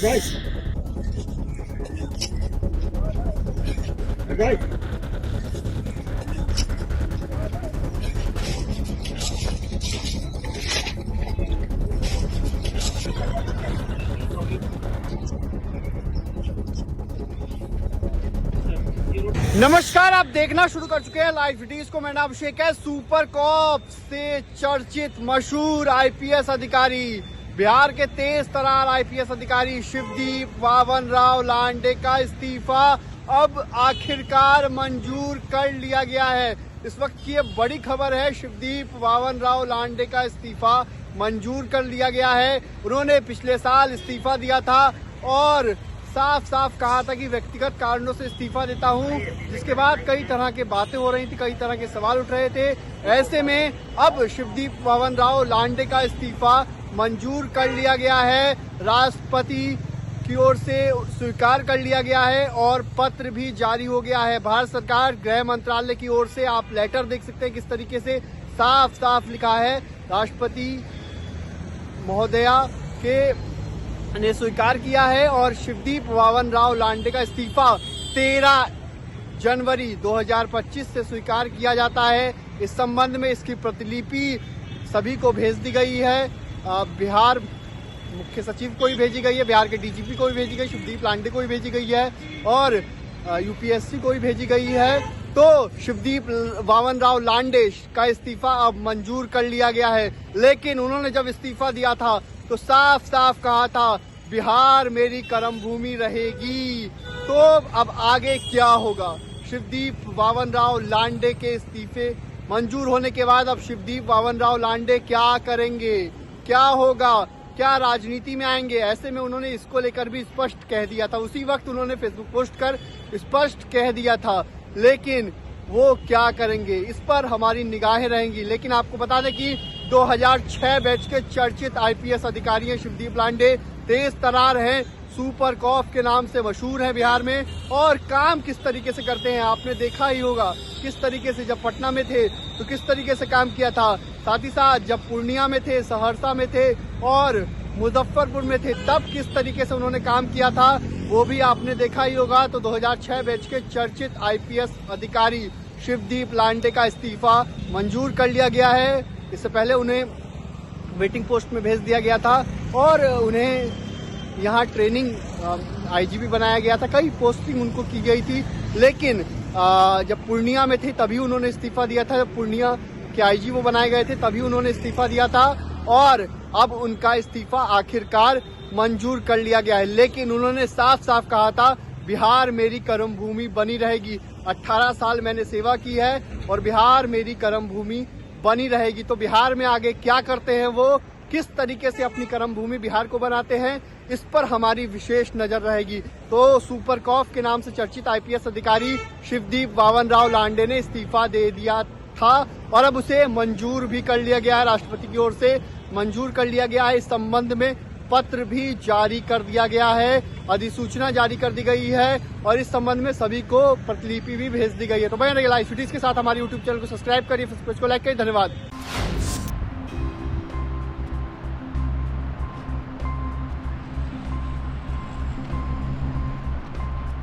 Guys. Guys. नमस्कार, आप देखना शुरू कर चुके हैं लाइव वीडियोस को। मेरा नाम अभिषेक है। सुपर कॉप से चर्चित मशहूर आईपीएस अधिकारी, बिहार के तेज तरार आईपीएस अधिकारी शिवदीप वावन राव लांडे का इस्तीफा अब आखिरकार मंजूर कर लिया गया है। इस वक्त की ये बड़ी खबर है, शिवदीप वावन राव लांडे का इस्तीफा मंजूर कर लिया गया है। उन्होंने पिछले साल इस्तीफा दिया था और साफ साफ कहा था कि व्यक्तिगत कारणों से इस्तीफा देता हूं, जिसके बाद कई तरह की बातें हो रही थी, कई तरह के सवाल उठ रहे थे। ऐसे में अब शिवदीप वावन राव लांडे का इस्तीफा मंजूर कर लिया गया है, राष्ट्रपति की ओर से स्वीकार कर लिया गया है और पत्र भी जारी हो गया है। भारत सरकार गृह मंत्रालय की ओर से आप लेटर देख सकते हैं किस तरीके से साफ साफ लिखा है। राष्ट्रपति महोदया के ने स्वीकार किया है और शिवदीप वावन राव लांडे का इस्तीफा 13 जनवरी 2025 से स्वीकार किया जाता है। इस संबंध में इसकी प्रतिलिपि सभी को भेज दी गई है। बिहार मुख्य सचिव को भी भेजी गई है, बिहार के डीजीपी को भी भेजी गई, शिवदीप लांडे को भी भेजी गई है और यूपीएससी को भी भेजी गई है। तो शिवदीप वावन राव लांडे का इस्तीफा अब मंजूर कर लिया गया है। लेकिन उन्होंने जब इस्तीफा दिया था तो साफ साफ कहा था बिहार मेरी कर्म भूमि रहेगी। तो अब आगे क्या होगा? शिवदीप वावन राव लांडे के इस्तीफे मंजूर होने के बाद अब शिवदीप वावन राव लांडे क्या करेंगे, क्या होगा, क्या राजनीति में आएंगे? ऐसे में उन्होंने इसको लेकर भी स्पष्ट कह दिया था, उसी वक्त उन्होंने फेसबुक पोस्ट कर स्पष्ट कह दिया था। लेकिन वो क्या करेंगे, इस पर हमारी निगाहें रहेंगी। लेकिन आपको बता दें कि 2006 बैच के चर्चित आईपीएस अधिकारी हैं शिवदीप लांडे, तेज तरार हैं, सुपर कॉप के नाम से मशहूर हैं बिहार में। और काम किस तरीके से करते हैं आपने देखा ही होगा, किस तरीके से जब पटना में थे तो किस तरीके से काम किया था, साथ ही साथ जब पूर्णिया में थे, सहरसा में थे और मुजफ्फरपुर में थे तब किस तरीके से उन्होंने काम किया था वो भी आपने देखा ही होगा। तो 2006 बैच के चर्चित आईपीएस अधिकारी शिवदीप लांडे का इस्तीफा मंजूर कर लिया गया है। इससे पहले उन्हें वेटिंग पोस्ट में भेज दिया गया था और उन्हें यहाँ ट्रेनिंग आईजीपी बनाया गया था, कई पोस्टिंग उनको की गई थी। लेकिन जब पूर्णिया में थे तभी उन्होंने इस्तीफा दिया था, जब पूर्णिया के आईजी वो बनाए गए थे तभी उन्होंने इस्तीफा दिया था और अब उनका इस्तीफा आखिरकार मंजूर कर लिया गया है। लेकिन उन्होंने साफ साफ कहा था बिहार मेरी कर्म भूमि बनी रहेगी। 18 साल मैंने सेवा की है और बिहार मेरी कर्म भूमि बनी रहेगी। तो बिहार में आगे क्या करते हैं वो, किस तरीके से अपनी कर्म भूमि बिहार को बनाते हैं, इस पर हमारी विशेष नजर रहेगी। तो सुपर कॉप के नाम से चर्चित आईपीएस अधिकारी शिवदीप वावन राव लांडे ने इस्तीफा दे दिया था और अब उसे मंजूर भी कर लिया गया है, राष्ट्रपति की ओर से मंजूर कर लिया गया है। इस संबंध में पत्र भी जारी कर दिया गया है, अधिसूचना जारी कर दी गई है और इस संबंध में सभी को प्रतिलिपि भी भेज दी गई है। तो बने रहिए लाइव वीडियोस के साथ, हमारे यूट्यूब चैनल को सब्सक्राइब करिए, फेसबुक को लाइक करिए। धन्यवाद।